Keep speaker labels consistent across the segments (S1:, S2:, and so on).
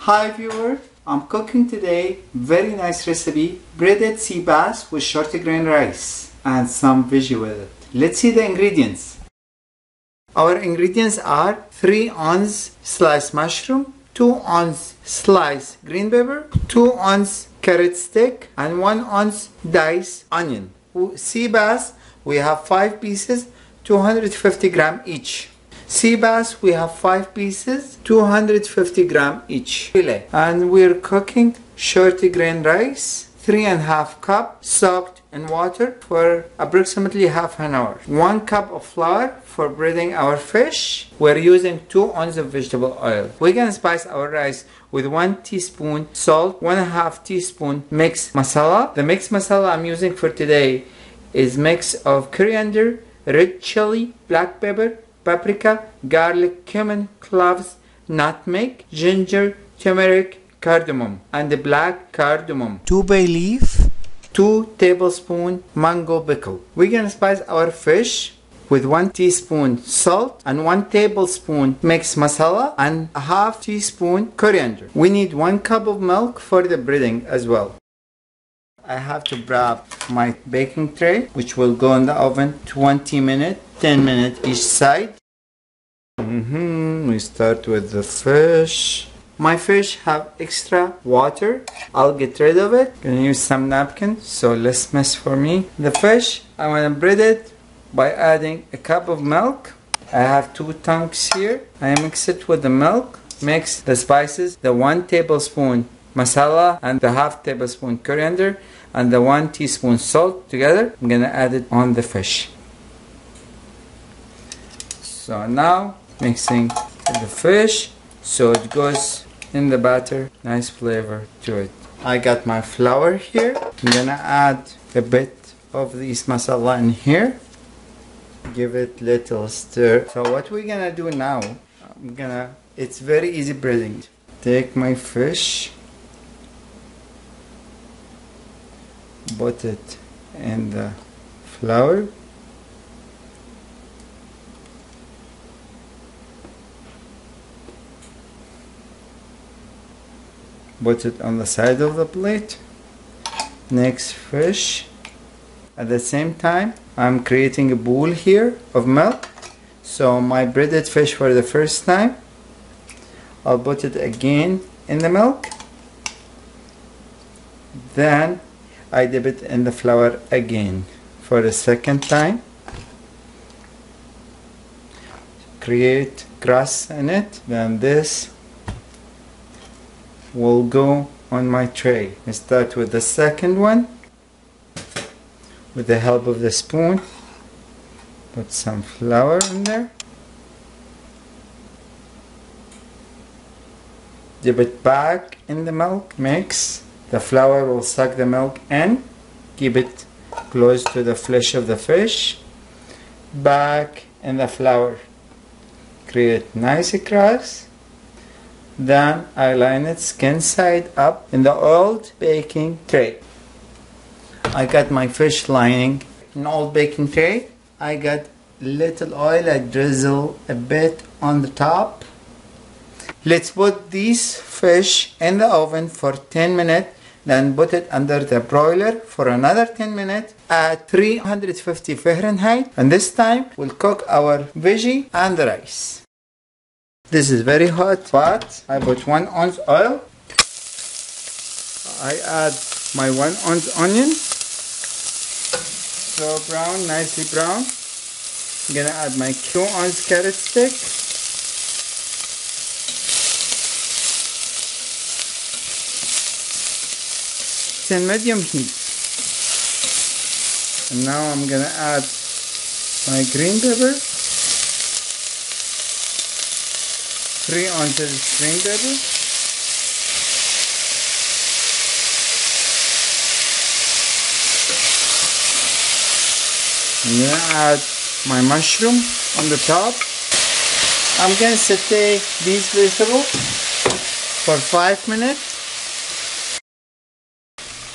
S1: Hi viewer, I'm cooking today very nice recipe, breaded sea bass with short grain rice and some veggie with it. Let's see the ingredients. Our ingredients are 3 ounce sliced mushroom, 2 ounce sliced green pepper, 2 ounce carrot stick and 1 ounce diced onion. Sea bass we have 5 pieces, 250 gram each. Sea bass we have 5 pieces, 250 gram each. Filet. And we're cooking short grain rice, 3.5 cup soaked in water for approximately half an hour. 1 cup of flour for breading our fish. We're using 2 ounces of vegetable oil. We're gonna spice our rice with 1 teaspoon salt, 1.5 teaspoon mixed masala. The mixed masala I'm using for today is mix of coriander, red chili, black pepper, paprika, garlic, cumin, cloves, nutmeg, ginger, turmeric, cardamom, and the black cardamom. 2 bay leaf, 2 tablespoons mango pickle. We're gonna spice our fish with 1 teaspoon salt and 1 tablespoon mixed masala and a half teaspoon coriander. We need 1 cup of milk for the breading as well. I have to prep my baking tray, which will go in the oven 20 minutes, 10 minutes each side. We start with the fish. My fish have extra water. I'll get rid of it. Gonna use some napkin, so less mess for me. The fish, I wanna bread it by adding a cup of milk. I have 2 tongues here. I mix it with the milk. Mix the spices, the 1 tablespoon masala and the half tablespoon coriander and the 1 teaspoon salt together. I'm gonna add it on the fish. So now mixing the fish so it goes in the batter. Nice flavor to it. I got my flour here. I'm gonna add a bit of this masala in here. Give it little stir. So what we're gonna do now, it's very easy breading. Take my fish, put it in the flour, put it on the side of the plate. Next fish. At the same time I'm creating a bowl here of milk. So my breaded fish for the first time, I'll put it again in the milk. Then I dip it in the flour again for the second time. Create crust in it. Then this will go on my tray. I start with the second one. With the help of the spoon, put some flour in there. Dip it back in the milk. Mix. The flour will suck the milk in. Keep it close to the flesh of the fish. Back in the flour. Create nice crust. Then I line it skin side up in the old baking tray. I got my fish lining in old baking tray. I got little oil. I drizzle a bit on the top. Let's put these fish in the oven for 10 minutes. Then put it under the broiler for another 10 minutes at 350 Fahrenheit. And this time we'll cook our veggie and the rice. This is very hot, but I put 1 ounce oil. I add my 1 ounce onion. So brown, nicely brown. I'm gonna add my 2 ounce carrot stick. It's in medium heat. And now I'm gonna add my green pepper. 3 ounces green pepper. I'm gonna add my mushroom on the top. I'm gonna saute these vegetables for 5 minutes.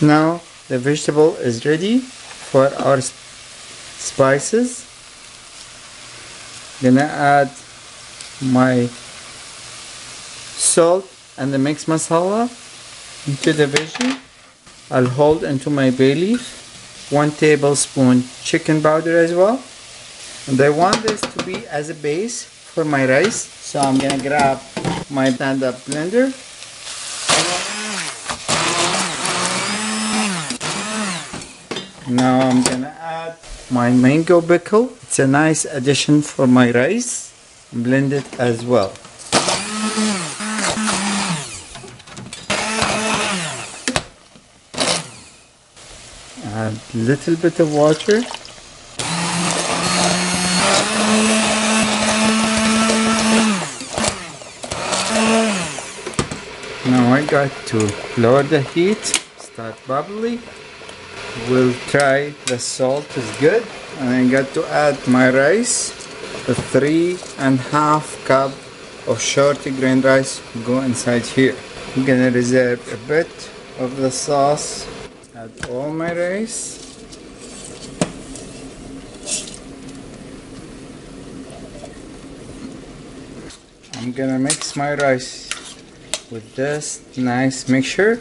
S1: Now the vegetable is ready for our spices. Gonna add my salt and the mixed masala into the veggie. I'll hold into my bay leaf. 1 tablespoon chicken powder as well. And I want this to be as a base for my rice. So I'm gonna grab my stand-up blender. Now I'm gonna add my mango pickle. It's a nice addition for my rice. Blend it as well. Add a little bit of water. Now I got to lower the heat, start bubbly. We'll try the salt is good. And I got to add my rice. The 3.5 cup of short grain rice go inside here. I'm gonna reserve a bit of the sauce. Add all my rice. I'm gonna mix my rice with this nice mixture.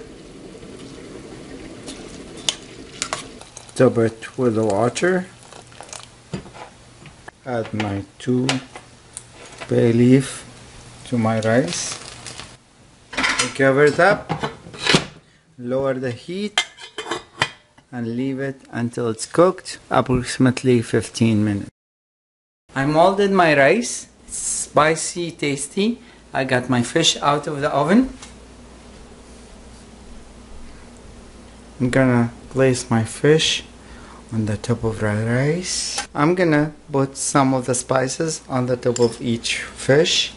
S1: Top it with the water. Add my 2 bay leaf to my rice. Cover it up. Lower the heat and leave it until it's cooked, approximately 15 minutes. I molded my rice. It's spicy, tasty. I got my fish out of the oven. I'm gonna place my fish on the top of the rice. I'm gonna put some of the spices on the top of each fish.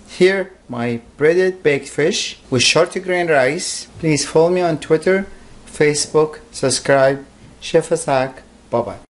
S1: Here, my breaded baked fish with short grain rice. Please follow me on Twitter, Facebook, subscribe, Chef Asak. Bye bye.